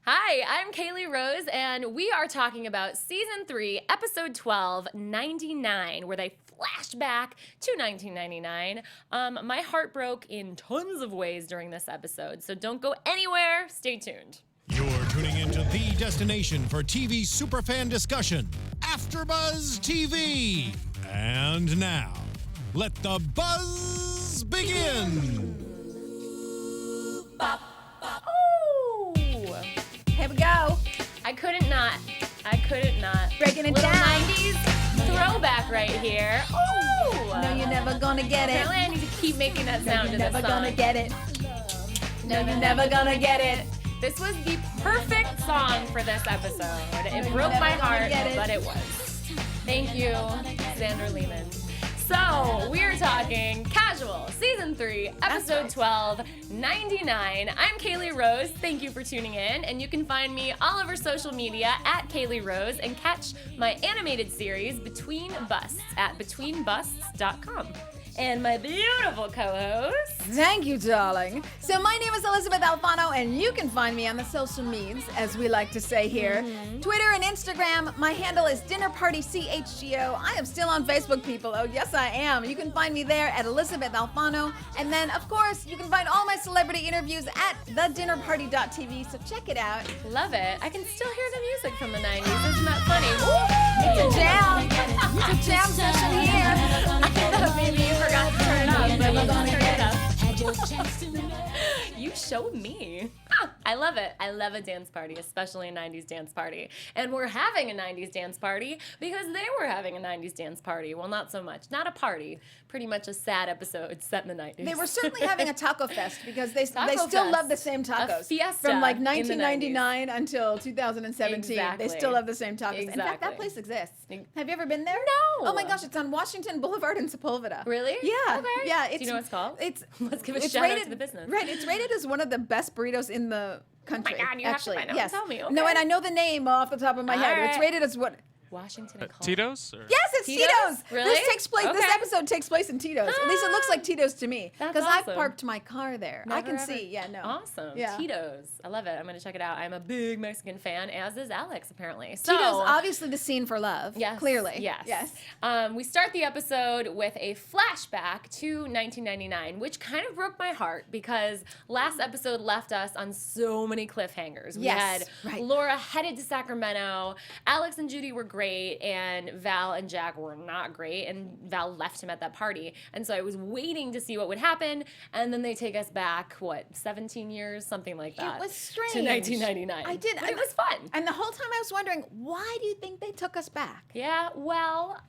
Hi, I'm Caley Rose, and we are talking about Season 3, Episode 12, 99, where they flash back to 1999. My heart broke in tons of ways during this episode, so don't go anywhere. Stay tuned. You're tuning into the destination for TV superfan discussion, AFTERBUZZ TV. And now, let the buzz begin. Oh! Here we go. I couldn't not. Breaking it Little down. 90s throwback right here. Ooh! No, you're never gonna get it. Apparently I need to keep making that sound You're to this never song. gonna get it. No, you're never gonna get it. This was the perfect song for this episode. It broke my heart, but it was. Thank you, Zander Lehmann. So, we're talking Casual, Season 3, Episode 12, 99. I'm Caley Rose. Thank you for tuning in. And you can find me all over social media at Caley Rose and catch my animated series, Between Busts, at betweenbusts.com. And my beautiful co-host. Thank you, darling. So my name is Elysabeth Alfano, and you can find me on the social medias, as we like to say here. Twitter and Instagram. My handle is DinnerPartyCHGO. I am still on Facebook, people. Oh, yes, I am. You can find me there at Elysabeth Alfano. And then, of course, you can find all my celebrity interviews at thedinnerparty.tv, so check it out. Love it. I can still hear the music from the 90s. Isn't that funny? Woo! It's a jam. It's a jam session here. I thought maybe you forgot to turn it up, but we're gonna turn it up. You showed me. I love it. I love a dance party, especially a 90s dance party. And we're having a 90s dance party because they were having a 90s dance party. Well, not so much. Not a party. Pretty much a sad episode set in the 90s. They were certainly having a taco fest because they still fest. love the same tacos. A fiesta from like in the 1999 until 2017. Exactly. They still love the same tacos. In fact, Exactly. that place exists. Have you ever been there? No. Oh my gosh, it's on Washington Boulevard in Sepulveda. Really? Yeah. Okay. Yeah. Do you know what it's called? Let's give a it's shout rated, out to the business. Right. It's rated as one of the best burritos in the country. God, you have to actually. find out and Yes. tell me, No, okay. and I know the name off the top of my head. All It's right. rated as what? Washington and Cole. Tito's? Or? Yes, it's Tito's? Tito's. Really? This takes place. This Okay. episode takes place in Tito's. At least it looks like Tito's to me That's because I've awesome. parked my car there. I Never can ever- see. Yeah, no. Awesome. Yeah. Tito's. I love it. I'm going to check it out. I'm a big Mexican fan, as is Alex, apparently. So, Tito's obviously the scene for love. Yes. Clearly. Yes. We start the episode with a flashback to 1999, which kind of broke my heart because last episode left us on so many cliffhangers. We Yes, had right. Laura headed to Sacramento. Alex and Judy were great, and Val and Jack were not great, and Val left him at that party. And so I was waiting to see what would happen, and then they take us back, 17 years? Something like that. It was strange. To 1999. I did. But it was fun. And the whole time I was wondering, why do you think they took us back? Yeah, well,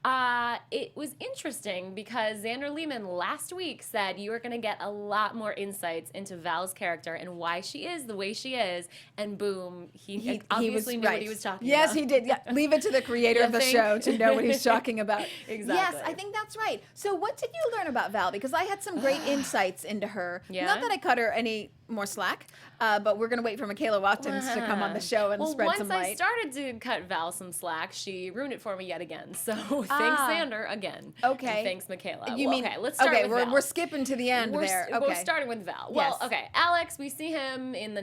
it was interesting because Zander Lehmann last week said you are going to get a lot more insights into Val's character and why she is the way she is, and boom, he obviously knew what he was talking about. Yes, he did. Yeah, leave it to the creator of the think? show to know what he's talking about. Exactly. Yes, I think that's right. So what did you learn about Val? Because I had some great insights into her. Yeah? Not that I cut her any more slack, but we're going to wait for Michaela Watkins to come on the show and spread some light. Once I started to cut Val some slack, she ruined it for me yet again. So thanks Zander again. Okay. And thanks Michaela. You Well, mean, okay, let's start with Val. we're skipping to the end there. Okay. We're starting with Val. Well, Yes. okay, Alex, we see him in the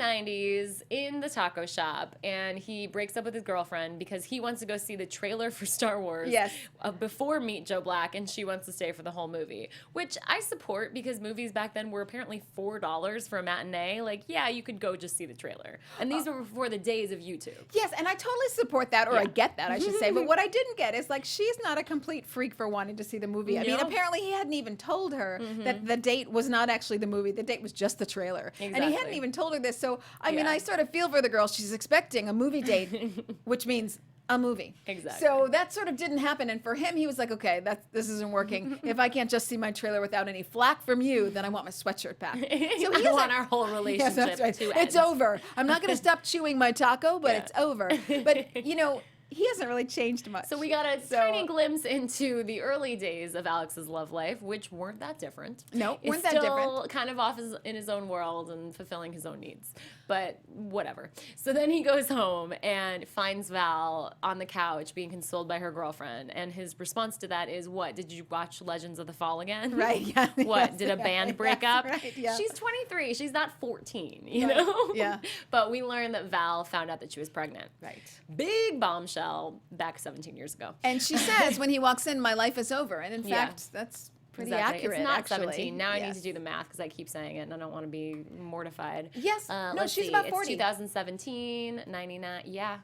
1990s in the taco shop, and he breaks up with his girlfriend because he wants to go see the trailer for Star Wars Yes. before Meet Joe Black, and she wants to stay for the whole movie, which I support because movies back then were apparently $4 for a matinee. Like, yeah, you could go just see the trailer. And these were before the days of YouTube. Yes, and I totally support that, or I get that, I should say. But what I didn't get is, like, she's not a complete freak for wanting to see the movie. I mean, No. apparently he hadn't even told her that the date was not actually the movie. The date was just the trailer. And he hadn't Exactly. even told her this. So, I mean, Yeah. I sort of feel for the girl. She's expecting a movie date, which means a movie. Exactly. So that sort of didn't happen. And for him, he was like, okay, this isn't working. If I can't just see my trailer without any flack from you, then I want my sweatshirt back. So I want our whole relationship Yes, that's right. to It's end. over. I'm not going to stop chewing my taco, but Yeah. it's over. But, you know, he hasn't really changed much. So we got a tiny glimpse into the early days of Alex's love life, which weren't that different. No, He's weren't that different. Still kind of off in his own world and fulfilling his own needs, but whatever. So then he goes home and finds Val on the couch being consoled by her girlfriend, and his response to that is, "What? Did you watch Legends of the Fall again? Right? Yeah. What? Did a band break up? Right, yeah. She's 23. She's not 14. You know? Yeah. But we learned that Val found out that she was pregnant. Right. Big bombshell back 17 years ago. And she says when he walks in, "My life is over," and in Yeah. fact, that's pretty Exactly. accurate. It's not actually. 17. Now I need Yes. to do the math because I keep saying it and I don't want to be mortified. Yes. No, Let's she's see. about 40. It's 2017, 99. Yeah.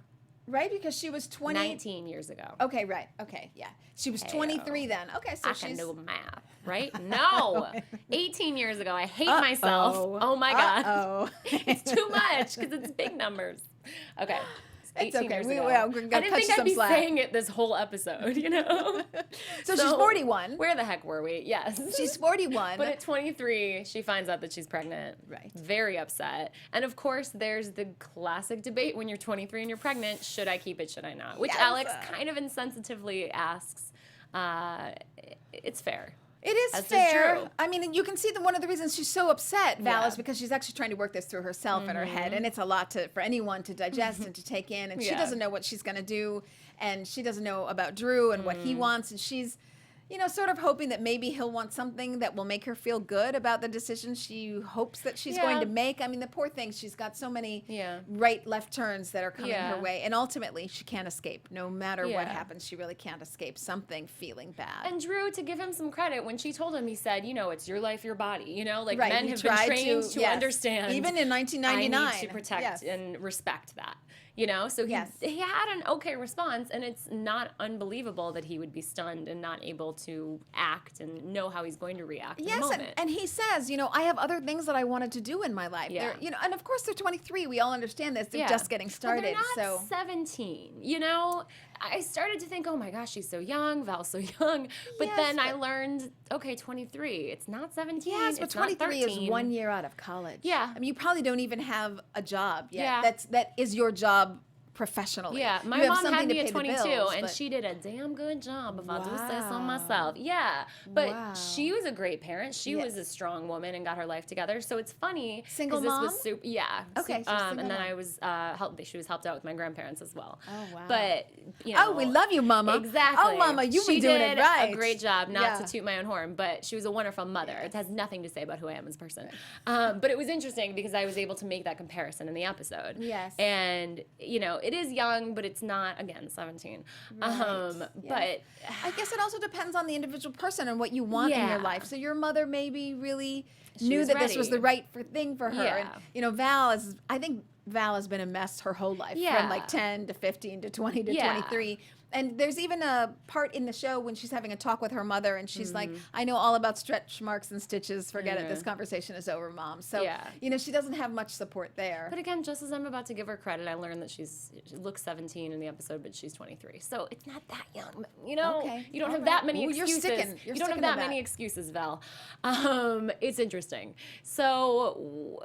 Right, because she was 20. 19 years ago. Okay, right. Okay, yeah. She was 23 then. Okay, so I she's. can do math, right? No. 18 years ago. I hate myself. Oh my God. Oh. It's too much because it's big numbers. Okay. It's 18 okay. years We- ago. well, we're gonna I didn't cut think you I'd some be slack. saying it this whole episode, you know? So she's 41. Where the heck were we? Yes. She's 41. But at 23, she finds out that she's pregnant. Right. Very upset. And of course, there's the classic debate when you're 23 and you're pregnant, should I keep it, should I not? Which Yes. Alex kind of insensitively asks. It's fair. It is As is fair. Drew. I mean, you can see that one of the reasons she's so upset, Val, Yeah. is because she's actually trying to work this through herself in her head, and it's a lot for anyone to digest and to take in, and she Yeah. doesn't know what she's going to do, and she doesn't know about Drew and what he wants, and she's, sort of hoping that maybe he'll want something that will make her feel good about the decision she hopes that she's going Yeah. to make. I mean, the poor thing, she's got so many Yeah. right, left turns that are coming Yeah. her way, and ultimately she can't escape. No matter what Yeah. happens, she really can't escape something feeling bad. And Drew, to give him some credit, when she told him, he said, it's your life, your body. Like Right, men he have been tried trained to yes. understand. Even in 1999. I need to protect Yes. and respect that. So Yes. he had an okay response, and it's not unbelievable that he would be stunned and not able to act and know how he's going to react in the Yes, moment. and he says, I have other things that I wanted to do in my life. Yeah. They're, and of course they're 23. We all understand this. They're Yeah. just getting But started. they're not So 17. I started to think, oh my gosh, she's so young, Val's so young. But Yes, then I but- learned, okay, 23. It's not 17. yes, but it's not 23 is 13. 1 year out of college. Yeah. I mean, you probably don't even have a job yet. Yeah. That is your job professionally. Yeah, my You have mom had something to me at pay the 22, bills, and but- she did a damn good job, if I do say so Wow. myself. Yeah, but Wow. she was a great parent. She was Yes. a strong woman and got her life together. So it's funny. 'cause Single this mom? was super, yeah. Okay, so single and then mom. I was she was helped out with my grandparents as well. Oh, wow. But Oh, we love you, Mama. Exactly. Oh, Mama, you she be doing did it right. a great job. Not Yeah. to toot my own horn, but she was a wonderful mother. It has nothing to say about who I am as a person. But it was interesting because I was able to make that comparison in the episode. Yes. And it is young, but it's not, again, 17. Yes. But I guess it also depends on the individual person and what you want in your Yeah. life. So your mother maybe really She knew was that this was ready. the right thing for her. Yeah. And, I think Val has been a mess her whole life, Yeah. from like 10 to 15 to 20 to Yeah. 23. And there's even a part in the show when she's having a talk with her mother, and she's like, I know all about stretch marks and stitches. Forget it. This conversation is over, Mom. So, Yeah. she doesn't have much support there. But again, just as I'm about to give her credit, I learned that she looks 17 in the episode, but she's 23. So it's not that young. Okay. You don't All have right. that many Ooh, you're excuses. sticking. You're You don't have sticking that to many that. excuses, Val. It's interesting. So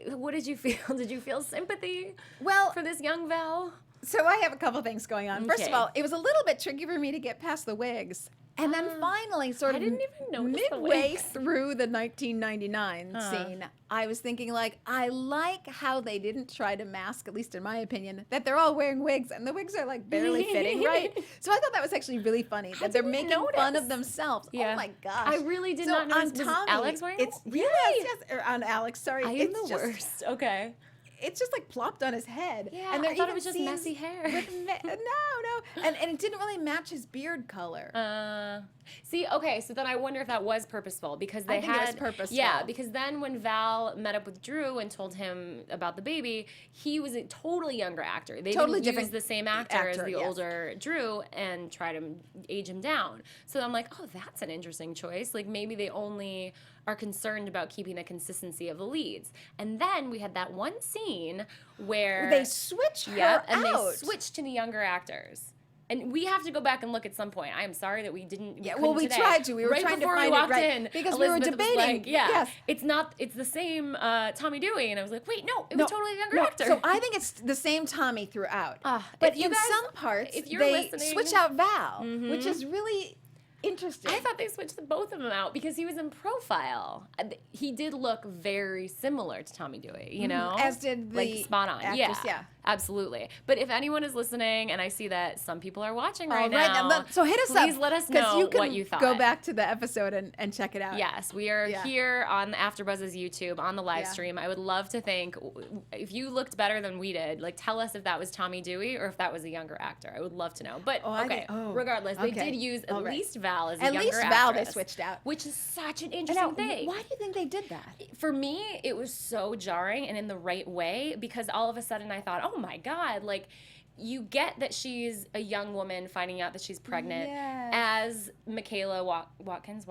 what did you feel? Did you feel sympathy Well, for this young Val? So I have a couple things going on. First of Okay. all, it was a little bit tricky for me to get past the wigs. And then finally, sort I of didn't even notice the midway wigs. through the 1999 scene, I was thinking, I like how they didn't try to mask, at least in my opinion, that they're all wearing wigs, and the wigs are like barely fitting, right? So I thought that was actually really funny, that they're didn't making fun notice. of themselves. Yeah. Oh my gosh. I really did So not notice. on Was Tommy, Alex wearing it's them? Yes, or on Alex, sorry. I am it's the just, worst. Okay. It's just like plopped on his head. Yeah, and there I thought it even was just scenes messy hair. no. And it didn't really match his beard color. See, okay, so then I wonder if that was purposeful because they I think had it was purposeful. Yeah, because then when Val met up with Drew and told him about the baby, he was a totally younger actor. They Totally didn't different use the same actor as the yes. older Drew and try to age him down. So I'm like, oh, that's an interesting choice. Like maybe they only are concerned about keeping the consistency of the leads. And then we had that one scene where They switch her yeah, and out. they switched to the younger actors. And we have to go back and look at some point. I am sorry that we didn't. Yeah, well, we today. tried to. We were right trying to before find we it, walked right? in, Because we were Elysabeth was debating. like, yeah, Yes. it's not. It's the same Tommy Dewey, and I was like, wait, no, it was totally a younger actor. So I think it's the same Tommy throughout. if But you in guys- some parts, if you're they listening- switch out Val, which is really interesting. I thought they switched both of them out because he was in Profile. He did look very similar to Tommy Dewey, you know? As did the like spot on. actress, yeah. Absolutely. But if anyone is listening, and I see that some people are watching right Right, now, so hit us up. please let us 'cause know you can what you thought. Go back to the episode and check it out. Yes, we are here on AfterBuzz's YouTube on the live stream. I would love to think if you looked better than we did. Like, tell us if that was Tommy Dewey or if that was a younger actor. I would love to know. But regardless, they did use at least Val as a younger actress. At least Val they switched out, which is such an interesting thing. Why do you think they did that? For me, it was so jarring and in the right way because all of a sudden I thought, oh my God, like you get that she's a young woman finding out that she's pregnant as Michaela Watkins.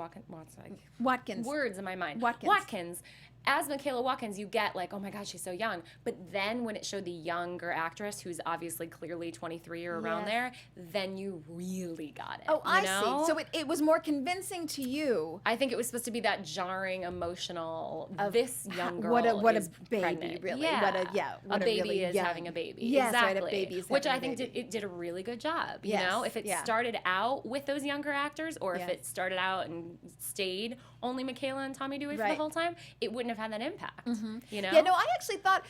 Words in my mind. Watkins. As Michaela Watkins, you get like, oh my God, she's so young. But then when it showed the younger actress, who's obviously clearly 23 or around there, then you really got it. Oh, I see. So it was more convincing to you. I think it was supposed to be that jarring, emotional, this young girl what a baby, pregnant. really. Yeah. What a baby really is young. having a baby. Yes, exactly. right, a baby is Which having I think a baby. it did a really good job. Yes, You know, if it started out with those younger actors or if it started out and stayed only Michaela and Tommy Dewey for the whole time, it wouldn't have had that impact. You know? Yeah, no, I actually thought,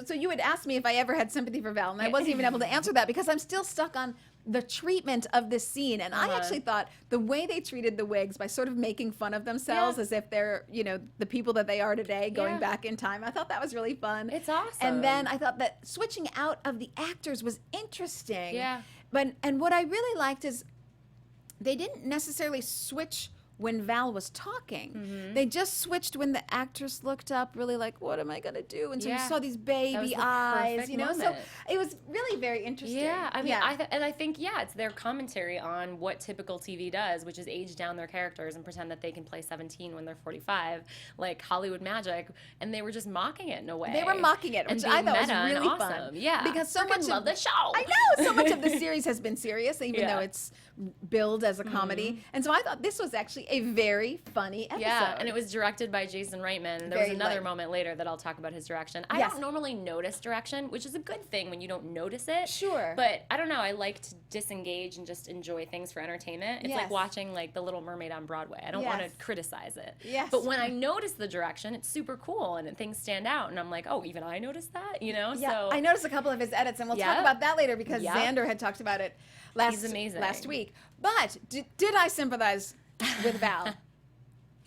so you had asked me if I ever had sympathy for Val, and I wasn't even able to answer that because I'm still stuck on the treatment of this scene. And I actually thought the way they treated the wigs by sort of making fun of themselves as if they're, you know, the people that they are today going back in time. I thought that was really fun. It's awesome. And then I thought that switching out of the actors was interesting. Yeah. And what I really liked is they didn't necessarily switch when Val was talking. They just switched when the actress looked up, really like, what am I going to do? And so you saw these baby eyes, you know? Moment. So it was really very interesting. Yeah, I mean, I think, it's their commentary on what typical TV does, which is age down their characters and pretend that they can play 17 when they're 45, like Hollywood magic, and they were just mocking it in a way. They were mocking it, which I thought was really awesome. fun. Yeah, because so much love the show. I know, so much of the series has been serious, even though it's billed as a comedy. And so I thought this was actually a very funny episode. Yeah, and it was directed by Jason Reitman. And there was another moment later that I'll talk about his direction. I don't normally notice direction, which is a good thing when you don't notice it. Sure. But I don't know, I like to disengage and just enjoy things for entertainment. It's like watching like The Little Mermaid on Broadway. I don't want to criticize it. Yes. But when I notice the direction, it's super cool and things stand out and I'm like, oh, even I noticed that, you know? Yeah, So I noticed a couple of his edits, and we'll talk about that later because Zander had talked about it He's amazing. last week. But did I sympathize with Val?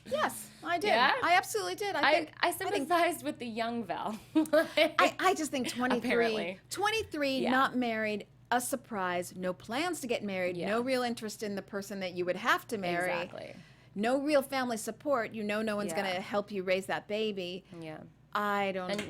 Yes, I did. Yeah? I absolutely did. I sympathized with the young Val. I just think 23, Apparently. 23, not married, a surprise, no plans to get married, no real interest in the person that you would have to marry. Exactly. No real family support. You know no one's going to help you raise that baby. Yeah. I don't. And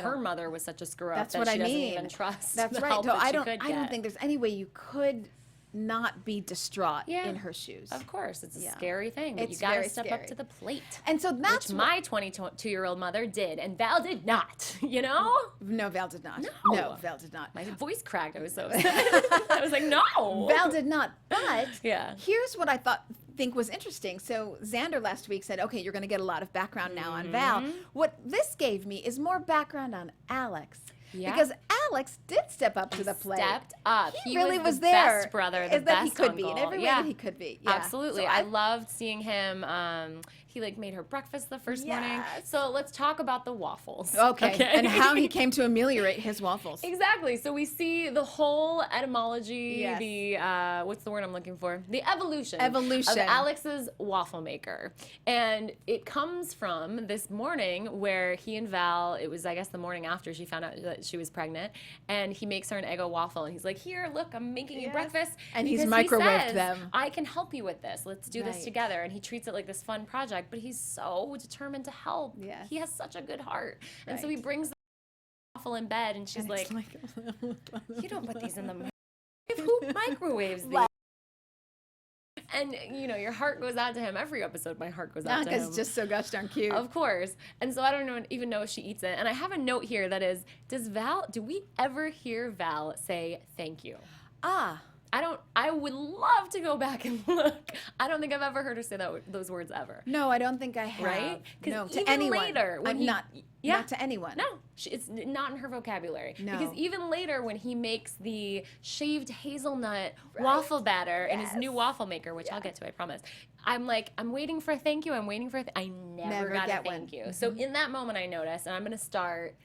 her mother was such a screw up That's that what she I doesn't mean. even trust. That's the right. help So that I she don't. could I don't get. think there's any way you could not be distraught in her shoes. Of course, it's a scary thing, but It's you got to very step scary. up to the plate. And so that's which my 22-year-old mother did, and Val did not. You know? No, Val did not. No, Val did not. My voice cracked. I was so upset. I was like, no. Val did not. But Yeah. here's what I think was interesting. So Zander last week said, okay, you're going to get a lot of background now on Val. What this gave me is more background on Alex. Yeah. Because Alex did step up to the plate. Stepped up. He really was the there. best brother, the that best he could uncle. be in every way that he could be. Yeah. Absolutely. So I loved seeing him. He like made her breakfast the first morning. So let's talk about the waffles. Okay. And how he came to ameliorate his waffles. Exactly. So we see the whole etymology, the what's the word I'm looking for? The evolution of Alex's waffle maker. And it comes from this morning where he and Val, it was I guess the morning after she found out that she was pregnant, and he makes her an Eggo waffle and he's like, "Here, look, I'm making you breakfast." And he's because microwaved he says, them. I can help you with this. Let's do this together. And he treats it like this fun project, but he's so determined to help. Yes. He has such a good heart. And so he brings the waffle in bed and she's like, you don't put these in the who microwaves these? And, you know, your heart goes out to him. Every episode, my heart goes out to him. Because it's just so gosh darn cute. Of course. And so I don't even know if she eats it. And I have a note here that is, do we ever hear Val say thank you? I would love to go back and look. I don't think I've ever heard her say those words ever. No, I don't think I have. Right? No, Because to anyone. later, when not to anyone. No, it's not in her vocabulary. No. Because even later, when he makes the shaved hazelnut waffle batter in his new waffle maker, which I'll get to, I promise. I'm waiting for a thank you. I'm waiting for I never got a thank you. So in that moment, I noticed, and I'm going to start,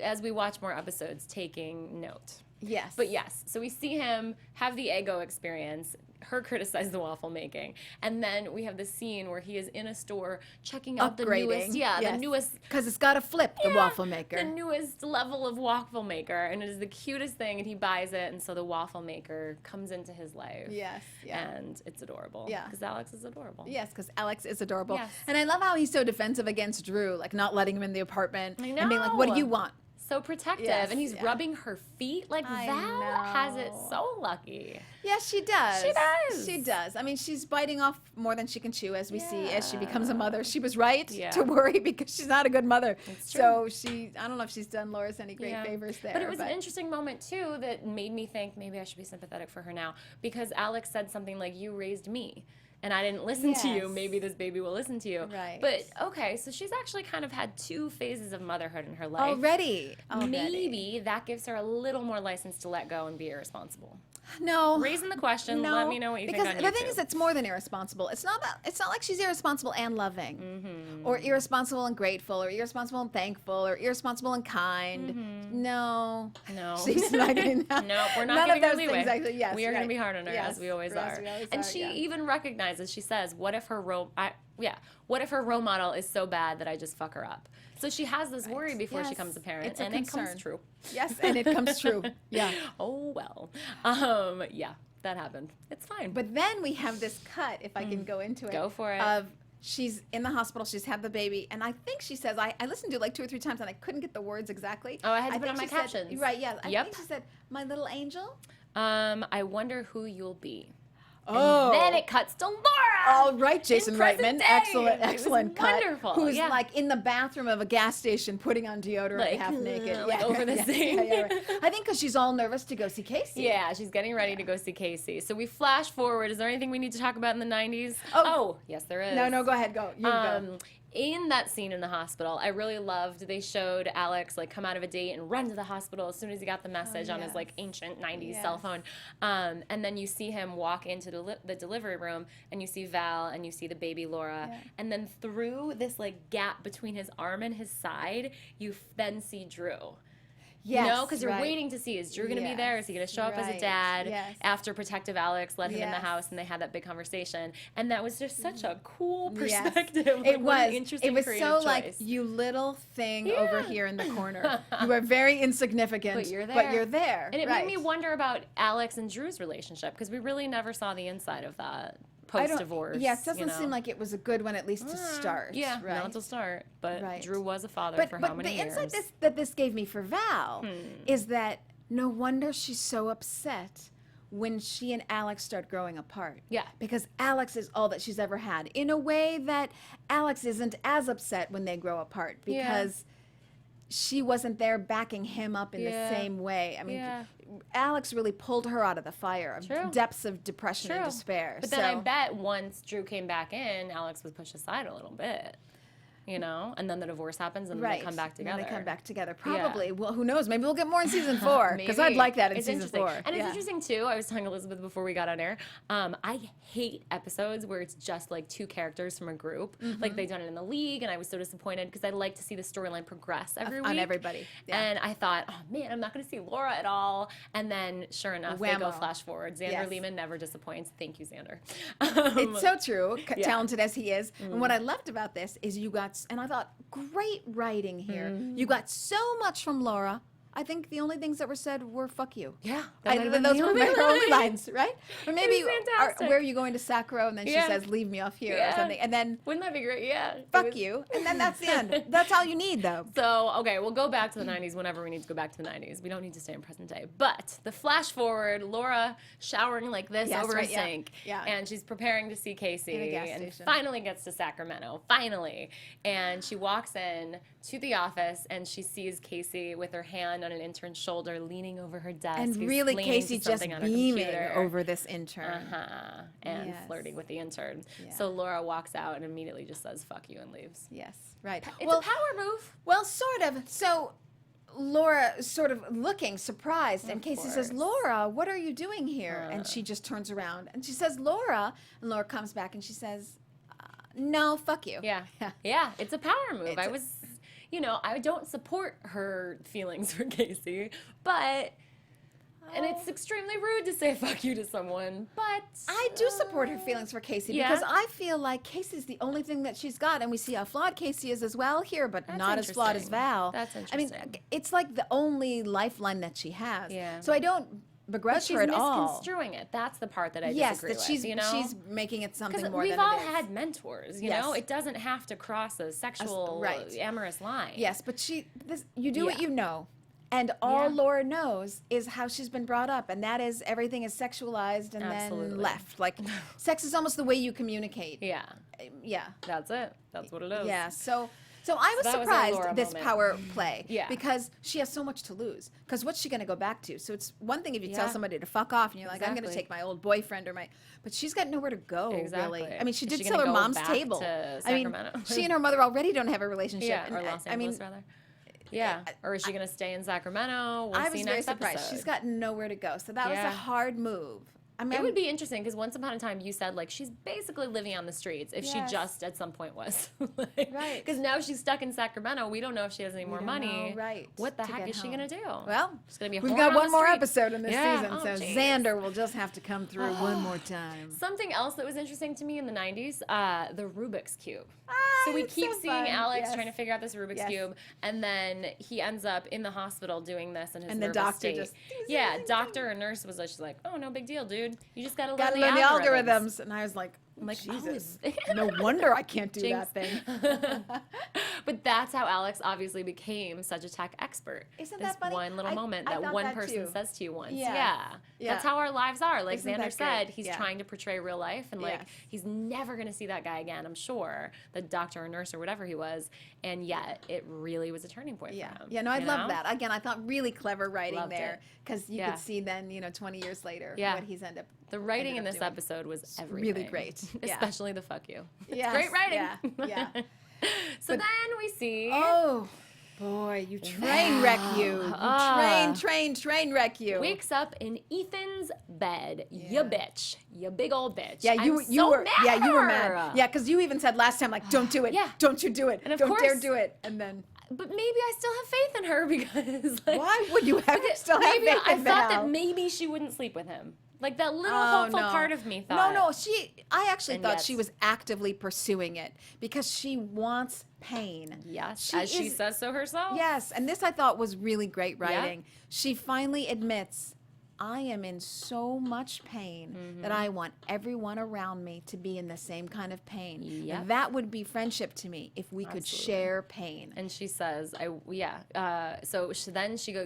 as we watch more episodes, taking note. Yes. But yes, so we see him have the ego experience, her criticize the waffle making, and then we have the scene where he is in a store checking out the newest, the newest, because it's got to flip the waffle maker, the newest level of waffle maker, and it is the cutest thing, and he buys it, and so the waffle maker comes into his life. Yes, yeah. And it's adorable. Yeah. Because Alex is adorable. Yes, because Alex is adorable. Yes. And I love how he's so defensive against Drew, like not letting him in the apartment. I know. And being like, what do you want? So protective, Yes, and he's rubbing her feet. Like, Val has it so lucky. Yes, she does. She does. She does. I mean, she's biting off more than she can chew, as we see as she becomes a mother. She was right to worry because she's not a good mother. It's true. So I don't know if she's done Laura's any great favors there. But it was an interesting moment, too, that made me think maybe I should be sympathetic for her now. Because Alex said something like, you raised me. And I didn't listen to you. Maybe this baby will listen to you. Right. But, okay, so she's actually kind of had 2 phases of motherhood in her life. Already. Maybe that gives her a little more license to let go and be irresponsible. No. Raising the question, let me know what you think on YouTube. Because the thing is, it's more than irresponsible. It's not like she's irresponsible and loving, or irresponsible and grateful, or irresponsible and thankful, or irresponsible and kind. No. She's not getting that. No, we're not None giving of her those leeway. things, actually. Yes, we are going to be hard on her, as we always are. And she even recognizes, she says, what if her role model is so bad that I just fuck her up? So she has this worry before she becomes a parent, and it comes true. Yes, and it comes true. Yeah. Oh, well. Yeah, that happened. It's fine. But then we have this cut, if I can go into it. Go for it. Of she's in the hospital, she's had the baby, and I think she says, I listened to it like 2 or 3 times, and I couldn't get the words exactly. Oh, I had to put on my captions. Said, right, yeah. I think she said, my little angel. I wonder who you'll be. Oh. And then it cuts to Laura. All right, Jason Reitman. Excellent cut. Wonderful. Who's like in the bathroom of a gas station putting on deodorant, like, half naked. over the thing. Right. I think because she's all nervous to go see Casey. Yeah, she's getting ready to go see Casey. So we flash forward. Is there anything we need to talk about in the 90s? Oh, yes, there is. No, go ahead. Go. You go. In that scene in the hospital, I really loved, they showed Alex like come out of a date and run to the hospital as soon as he got the message on his like ancient 90s cell phone. And then you see him walk into the delivery room, and you see Val and you see the baby Laura. Yeah. And then through this like gap between his arm and his side, you then see Drew. Yes, you know, because you're waiting to see, is Drew going to be there? Is he going to show up as a dad after protective Alex let him in the house, and they had that big conversation? And that was just such a cool perspective. Yes. Like, it was. Interesting, it was so choice. Like, you little thing over here in the corner. You are very insignificant, but you're there. And it made me wonder about Alex and Drew's relationship, because we really never saw the inside of that. Post-divorce. Yeah, it doesn't seem like it was a good one, at least to start. Yeah, not to start. But Drew was a father for how many years? But the insight that this gave me for Val is that no wonder she's so upset when she and Alex start growing apart. Yeah. Because Alex is all that she's ever had. In a way that Alex isn't as upset when they grow apart, because she wasn't there backing him up in the same way. I mean, Alex really pulled her out of the fire, of depths of depression and despair. But then I bet once Drew came back in, Alex was pushed aside a little bit. You know, and then the divorce happens, and then they come back together. And they come back together, probably. Yeah. Well, who knows? Maybe we'll get more in season 4, because I'd like that in season 4. And it's interesting too. I was telling Elysabeth before we got on air. I hate episodes where it's just like 2 characters from a group, like they done it in the league, and I was so disappointed because I like to see the storyline progress every week on everybody. Yeah. And I thought, oh man, I'm not going to see Laura at all. And then, sure enough, they go flash forward. Zander Lehmann never disappoints. Thank you, Zander. It's so true, talented as he is. And what I loved about this is you got, and I thought, great writing here. You got so much from Laura. I think the only things that were said were "fuck you." Yeah, those were her only lines, right? Or maybe, where are you going to Sacramento? And then she says, "Leave me off here," or something. And then, wouldn't that be great? Yeah, fuck you. And then that's the end. That's all you need, though. So, okay, we'll go back to the 90s whenever we need to go back to the 90s. We don't need to stay in present day. But the flash forward, Laura showering like this over a sink, and she's preparing to see Casey, in a gas and station. finally gets to Sacramento. Finally, and she walks in to the office, and she sees Casey with her hand hand on an intern's shoulder, leaning over her desk. And who's really, explaining Casey to just something on her beaming computer. over this intern. And Yes. flirting with the intern. Yeah. So Laura walks out and immediately just says, fuck you, and leaves. Yes, right. It's a power move. Well, sort of. So Laura sort of looking surprised, and Casey says, course. Laura, what are you doing here? And she just turns around and she says, Laura. And Laura comes back and she says, no, fuck you. Yeah. It's a power move. I don't support her feelings for Casey, but, and it's extremely rude to say fuck you to someone, but. I do support her feelings for Casey Yeah? because I feel like Casey's the only thing that she's got, and we see how flawed Casey is as well here, but That's not as flawed as interesting. Val. That's I mean, interesting. it's like the only lifeline that she has. Yeah. So I don't begrudge She's her at all. misconstruing it. That's the part that I Yes, disagree that she's with, she's making it something Because more we've than all it is. had mentors, you Yes. know? It doesn't have to cross a sexual, right. amorous line. Yes, but you do what Yeah. you know. And all Yeah. Laura knows is how she's been brought up, and that is everything is sexualized and Absolutely. then left. Like, sex is almost the way you communicate. Yeah. Yeah. That's it. That's what it is. Yeah. So I was that was our surprised Laura this moment. power play. Yeah. Because she has so much to lose. Because what's she going to go back to? So it's one thing if you tell Yeah. somebody to fuck off and you're like, I'm going to Exactly. take my old boyfriend but she's got nowhere to go, Exactly. really. I mean, she Is did she sell gonna her go mom's back table. to I mean, Sacramento? she and her mother already don't have a relationship. Yeah, and or Los I mean, Angeles, rather. Yeah. Or is she going to stay in Sacramento? We'll I see was very next surprised. episode. She's got nowhere to go. So that was a Yeah. hard move. I mean, It would be interesting because once upon a time you said like she's basically living on the streets if Yes. she just at some point was. Like, Right. Because now she's stuck in Sacramento. We don't know if she has any more don't money. know, right, What the to heck get is she home. going to do? Well, she's going to be a we've whore got on one the more street. episode in this Yeah. season, Oh, so geez. Zander will just have to come through one more time. Something else that was interesting to me in the 90s, the Rubik's Cube. So we it's keep so seeing fun. Alex Yes. trying to figure out this Rubik's Yes. Cube, and then he ends up in the hospital doing this in his And the nervous doctor state. just- Yeah, doctor or nurse was just like, oh, no big deal, dude. You just gotta Gotta learn learn the algorithms. algorithms. And I was like, like, oh, Jesus. is- No wonder I can't do Jinx. that thing. But that's how Alex obviously became such a tech expert. Isn't this that funny? one little I moment thought that one that person too. says to you once. Yeah. Yeah. Yeah. That's how our lives are. Like Isn't Xander that said, great? he's Yeah. trying to portray real life and like Yes. he's never going to see that guy again, I'm sure, the doctor or nurse or whatever he was, and yet it really was a turning point Yeah. for him. Yeah, no, I you love know? that. Again, I thought really clever writing Loved there it. because you Yeah. could see then, 20 years later Yeah. what he's ended up. The writing in ended up this doing. episode was It's everything. really great. Yeah. Especially the fuck you. It's Yes, great writing. yeah, yeah. So then we see Oh, boy, you train wreck you. You train wreck you. wakes up in Ethan's bed. Yeah. Ya bitch. Ya big old bitch. Yeah, you I'm you so were mad yeah, at you were her. mad. Yeah, because you even said last time like, don't do it. Yeah. Don't you do it. And of don't dare course- do it. And then But maybe I still have faith in her because like why would you ever still have maybe faith I in thought Val? that maybe she wouldn't sleep with him. Like that little Oh, hopeful no. part of me thought. No, I actually And thought yet- she was actively pursuing it because she wants pain. Yes, She as she is- says so herself. Yes, and this I thought was really great writing. She finally admits, I am in so much pain that I want everyone around me to be in the same kind of pain. Yep. That would be friendship to me if we could Absolutely. share pain. And she says, so then she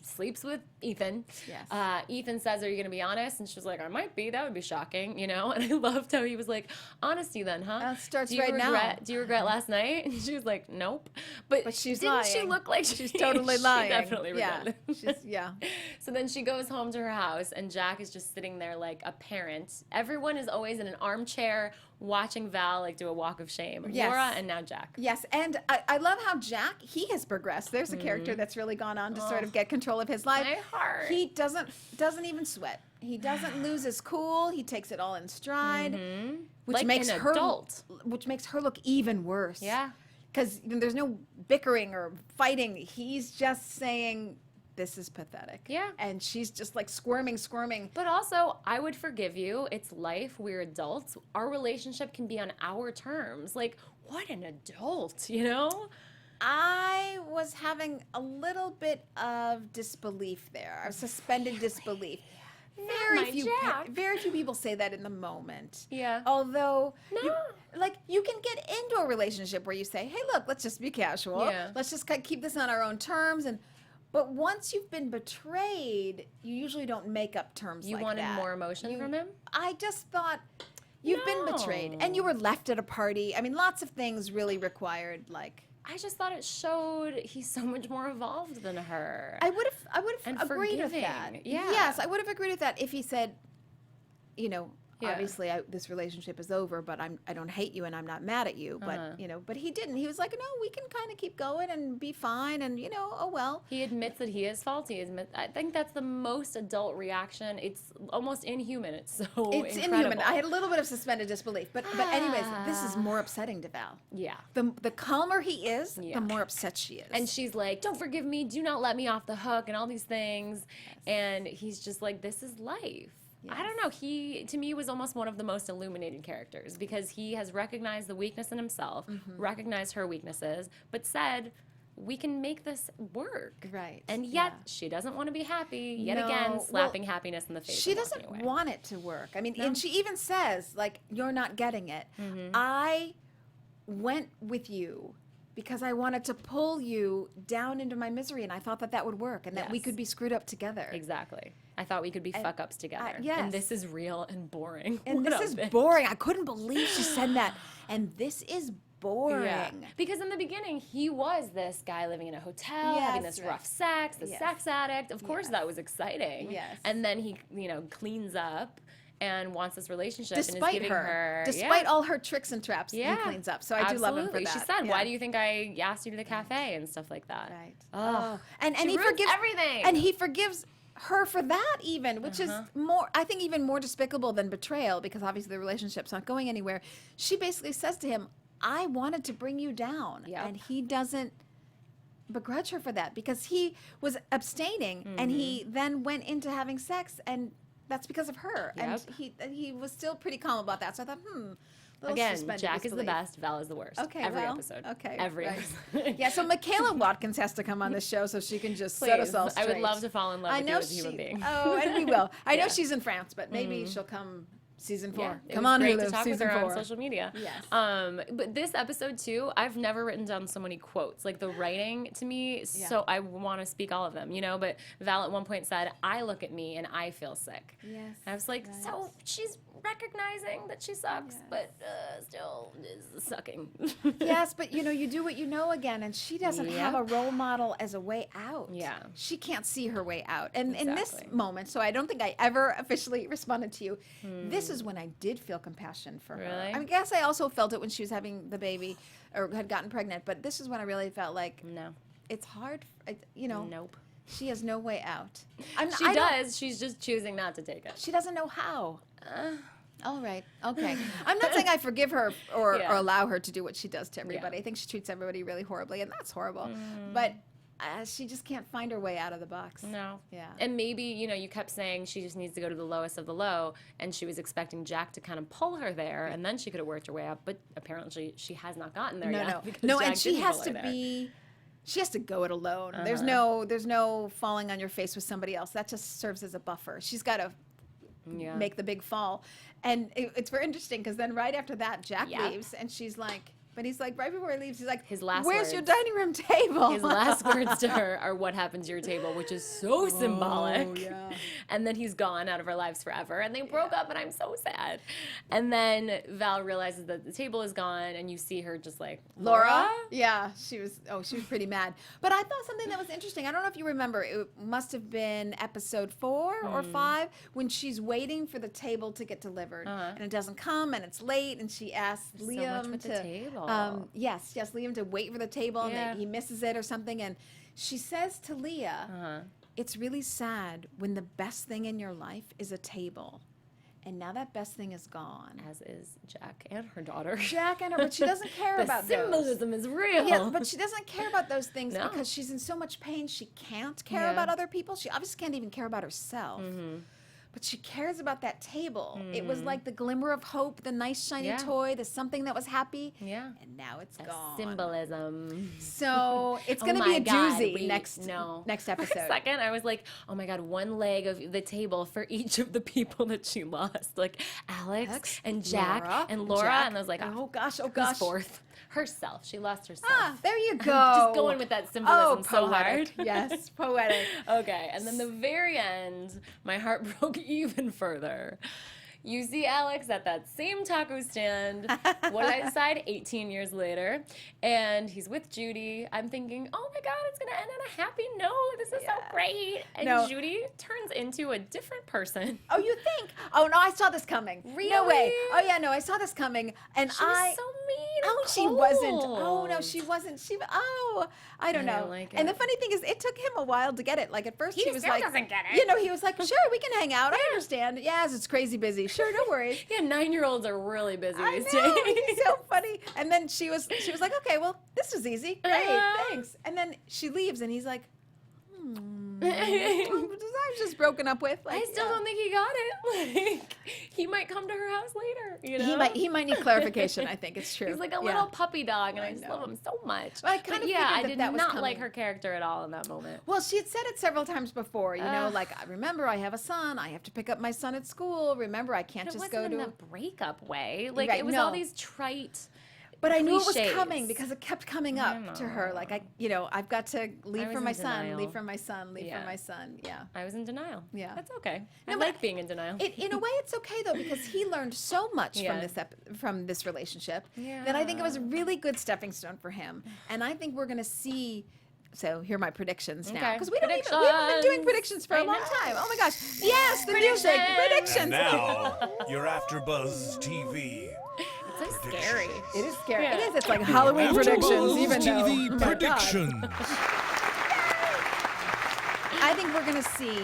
sleeps with Ethan. Yes. Ethan says, are you going to be honest? And she's like, I might be. That would be shocking, And I loved how he was like, honesty then, huh? That starts Do you right now. regret, Do you regret last night? And she was like, nope. But she's didn't she lying. look like She's totally lying. She definitely yeah. regretted it. So then she goes home to her house, and Jack is just sitting there like a parent. Everyone is always in an armchair watching Val like do a walk of shame. Yes. Laura and now Jack. Yes, and I love how Jack, he has progressed. There's a character that's really gone on to sort of get control of his life. My heart. He doesn't even sweat. He doesn't lose his cool. He takes it all in stride, which Like makes an her adult. which makes her look even worse. Yeah. Because there's no bickering or fighting. He's just saying, this is pathetic. Yeah. And she's just like squirming. But also, I would forgive you. It's life. We're adults. Our relationship can be on our terms. Like, what an adult, I was having a little bit of disbelief there, of suspended disbelief. my Jack. Very few people say that in the moment. Yeah. Although, No. you can get into a relationship where you say, "Hey, look, let's just be casual. Yeah. Let's just keep this on our own terms." But once you've been betrayed, you usually don't make up terms You like wanted that. more emotion from him? I just thought, you've been betrayed, and you No. were left at a party. I mean, lots of things really required, like, I just thought it showed he's so much more evolved than her. I would And have agreed with forgiving. that. Yeah. Yes, I would have agreed with that if he said, Yeah. obviously this relationship is over, but I don't hate you and I'm not mad at you. But but he didn't. He was like, no, we can kind of keep going and be fine, and oh well. He admits that he is faulty. I think that's the most adult reaction. It's almost inhuman. It's so It's incredible. inhuman. I had a little bit of suspended disbelief, but anyways, this is more upsetting to Val. Yeah. The calmer he is, Yeah. the more upset she is. And she's like, don't forgive me, do not let me off the hook, and all these things. And he's just like, this is life. I don't know. He, to me, was almost one of the most illuminated characters because he has recognized the weakness in himself, recognized her weaknesses, but said, we can make this work. Right. And yet, she doesn't want to be happy. Yet again, slapping happiness in the face. She and walking doesn't away. want it to work. I mean, and she even says, like, you're not getting it. I went with you because I wanted to pull you down into my misery, and I thought that would work, and that we Yes. could be screwed up together. Exactly. I thought we could be fuck-ups together. yes. And this is real and boring. And What this a is bitch. boring. I couldn't believe she said that. And this is boring. Yeah. Because in the beginning, he was this guy living in a hotel, having Yes, this right. rough sex, the Yes. sex addict. Of course, Yes. that was exciting. Yes. And then he, cleans up and wants this relationship and is Despite giving her, despite all her tricks and traps, Yeah. he cleans up. So I do love him for Absolutely. that. She said, Yeah. "Why do you think I asked you to the cafe and stuff like that?" Right. Oh, And She he ruins forgives everything. And he forgives her for that even, which is more, I think, even more despicable than betrayal, because obviously the relationship's not going anywhere. She basically says to him, I wanted to bring you down. Yep. And he doesn't begrudge her for that because he was abstaining and he then went into having sex, and that's because of her. Yep. And he was still pretty calm about that. So I thought, little Again, suspended Jack is the disbelief. best, Val is the worst. Okay, Every well, episode. okay, Every right. episode. Yeah, so Michaela Watkins has to come on the show so she can just set us Please. all I straight. would love to fall in love I with you know as a human being. Oh, and we will. I know Yeah. she's in France, but maybe she'll come season 4. Yeah, it Come was on, great Hulu, to talk season with her 4. on social media. Yes. But this episode too, I've never written down so many quotes. Like the writing to me, so I want to speak all of them, But Val at one point said, "I look at me and I feel sick." Yes. And I was like, so she's recognizing that she sucks, but still is sucking. Yes, but you do what you know again, and she doesn't have a Yep. role model as a way out. Yeah. She can't see her way out. And in this Exactly. moment, so I don't think I ever officially responded to you, this is when I did feel compassion for her. Really? I guess I also felt it when she was having the baby or had gotten pregnant, but this is when I really felt like No. it's hard, Nope. she has no way out. She does. She's just choosing not to take it. She doesn't know how. All right. Okay. I'm not saying I forgive her or allow her to do what she does to everybody. Yeah. I think she treats everybody really horribly, and that's horrible. But she just can't find her way out of the box. No. Yeah. And maybe, you kept saying she just needs to go to the lowest of the low, and she was expecting Jack to kind of pull her there, and then she could have worked her way up, but apparently she has not gotten there yet. because No, Jack and she didn't has pull to her there. she has to go it alone. There's no falling on your face with somebody else. That just serves as a buffer. She's got to Yeah. make the big fall. And it's very interesting because then right after that, Jack Yep. leaves, and she's like, but he's like, right before he leaves, he's like, His last where's your words. dining room table? His last words to her are "What happened to your table," which is so symbolic. yeah. And then he's gone out of her lives forever, and they broke up, and I'm so sad. And Val realizes that the table is gone, and you see her just like, Laura? Yeah, she was pretty mad. But I thought something that was interesting. I don't know if you remember. It must have been episode 4 or 5 when she's waiting for the table to get delivered. And it doesn't come, and it's late, and she asks so much Liam with to the table. yes, Liam to wait for the table, and Yeah. that he misses it or something. And she says to Leah, it's really sad when the best thing in your life is a table. And now that best thing is gone. As is Jack and her daughter. Jack and her, but she doesn't care The about those. symbolism is real. Yeah, but she doesn't care about those things No. because she's in so much pain. She can't care Yeah. about other people. She obviously can't even care about herself. But she cares about that table. It was like the glimmer of hope, the nice shiny Yeah. toy, the something that was happy. Yeah. And now it's That gone. symbolism. So it's Oh going to be my a God, doozy wait, next For episode. a second, I was like, oh my God, one leg of the table for each of the people that she lost. Like Alex and Jack and Laura. Jack. And I was like, oh gosh, oh who's gosh. fourth? Herself. She lost herself. Ah, there you go. Just going with that symbolism so hard. poetic. Yes, poetic. Okay, and then the very end, my heart broke even further. You see Alex at that same taco stand. What did I decide? 18 years later. And he's with Judy. I'm thinking, oh my God, it's going to end on a happy note. This is so great. And Judy turns into a different person. Oh, you think? Oh, no, I saw this coming. Really? No way. Oh, yeah, no, I saw this coming. And She was so mean. Oh, she wasn't. Oh, no, she wasn't. I don't know. Like and the funny thing is, it took him a while to get it. Like, at first, he was still like, doesn't get it. You know, he was like, sure, we can hang out. I understand. Yes, it's crazy busy. Sure, no worries. Yeah, 9-year-olds are really busy these know, days. he's so funny. And then she was like, okay, well, this was easy. Great, thanks. And then she leaves, and he's like, I was just broken up with. Like, I still don't think he got it. Like, he might come to her house later. You know, he might need clarification. I think it's true. He's like a little puppy dog, and I just love him so much. Well, I kind of I figured did that was not coming. like her character at all in that moment. Well, she had said it several times before. You know, like, remember, I have a son. I have to pick up my son at school. Remember, I can't just go to a breakup way. Like, Right, it was no. all these trite. But I knew it was cliches. coming because it kept coming up to her. Like, I've got to leave for in my son, denial. leave for my son, leave for my son. Yeah. I was in denial. Yeah. That's okay. I but like being in denial. In a way, it's okay though because he learned so much from this relationship that I think it was a really good stepping stone for him. And I think we're going to see. So here are my predictions now because we haven't been doing predictions for a long time. Oh my gosh! Yes, the music predictions. And now you're AfterBuzz TV. It's so scary. It is scary. Yeah. It is. It's like Halloween predictions. Even TV though, oh my God. predictions. I think we're going to see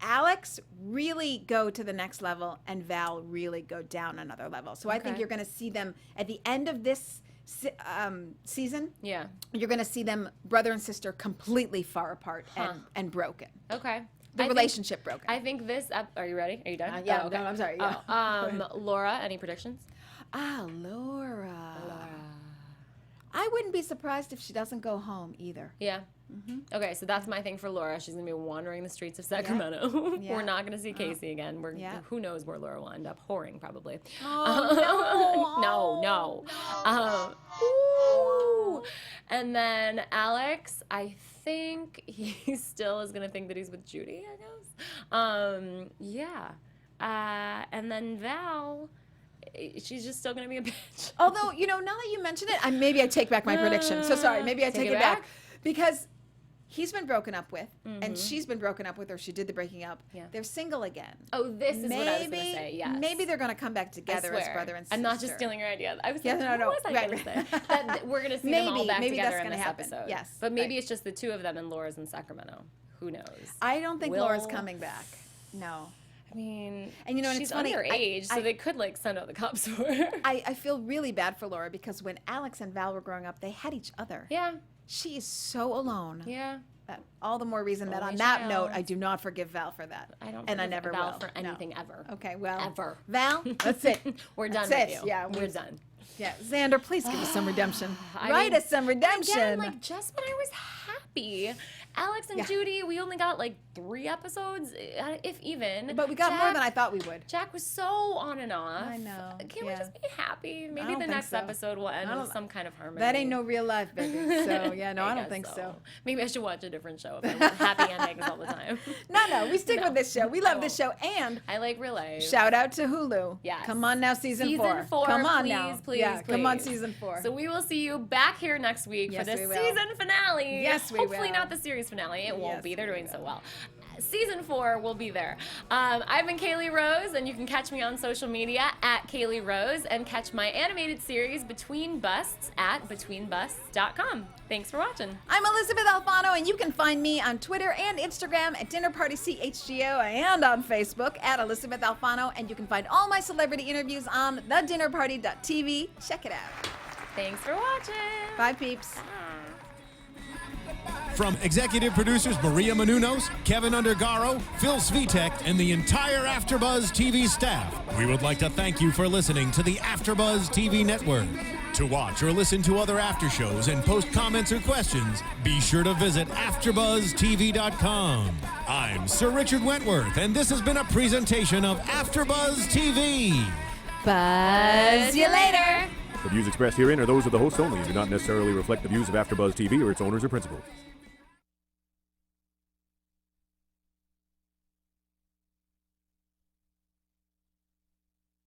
Alex really go to the next level and Val really go down another level. So I think you're going to see them at the end of this season. Yeah. You're going to see them brother and sister completely far apart and broken. Okay. The relationship broken. I think this. Are you ready? Are you done? Yeah. Oh, okay. No, I'm sorry. Yeah. Laura, any predictions? Laura. I wouldn't be surprised if she doesn't go home either. Yeah. Okay, so that's my thing for Laura. She's gonna be wandering the streets of Sacramento. Yeah. We're not gonna see Casey again. Who knows where Laura will end up? Whoring probably. No. Ooh. And then Alex, I think he still is gonna think that he's with Judy. I guess. And then Val. She's just still gonna be a bitch. Although, now that you mention it, maybe I take back my prediction. So sorry, maybe I take it back. Because he's been broken up with, and she's been broken up with, or she did the breaking up. Yeah. They're single again. Oh, this is what I was going to say, yes. Maybe they're going to come back together as brother and sister. I'm not just stealing your idea. I was thinking, no. what was I going to say? That we're going to see them all back together in this episode. Yes. But maybe it's just the two of them and Laura's in Sacramento. Who knows? I don't think Laura's coming back. No. I mean, and she's it's funny. underage, so they could send out the cops for her. I feel really bad for Laura because when Alex and Val were growing up, they had each other. Yeah. She is so alone. Yeah. All the more reason that on that note, I do not forgive Val for that. I don't. And I never Val will for anything ever. Okay. Well. Ever. Val, that's it. We're done that's with it. you. Yeah. We're done. Yeah. Xander, please give us some redemption. Write us some redemption. Again, just when I was happy. Alex and Judy, we only got 3 episodes, if even. But we got more than I thought we would. Jack was so on and off. I know. Can't we just be happy? Maybe the next episode will end with some kind of harmony. That ain't no real life, baby. So, I don't think so. Maybe I should watch a different show if I want happy endings all the time. No, we stick with this show. We love this show. And I like real life. Shout out to Hulu. Yes. Come on now, season 4. Season 4, come on please, now. Please. Come on, season 4. So we will see you back here next week for the season finale. Yes, we will. Hopefully not the series finale. It won't be. They're doing so well. Season 4 will be there. I've been Caley Rose, and you can catch me on social media at Caley Rose, and catch my animated series Between Busts at betweenbusts.com. Thanks for watching. I'm Elysabeth Alfano, and you can find me on Twitter and Instagram at DinnerPartyCHGO and on Facebook at Elysabeth Alfano, and you can find all my celebrity interviews on thedinnerparty.tv. Check it out. Thanks for watching. Bye, peeps. From executive producers Maria Menounos, Kevin Undergaro, Phil Svitek, and the entire AfterBuzz TV staff, we would like to thank you for listening to the AfterBuzz TV network. To watch or listen to other after shows and post comments or questions, be sure to visit AfterBuzzTV.com. I'm Sir Richard Wentworth, and this has been a presentation of AfterBuzz TV. Buzz you later. The views expressed herein are those of the hosts only and do not necessarily reflect the views of AfterBuzz TV or its owners or principals.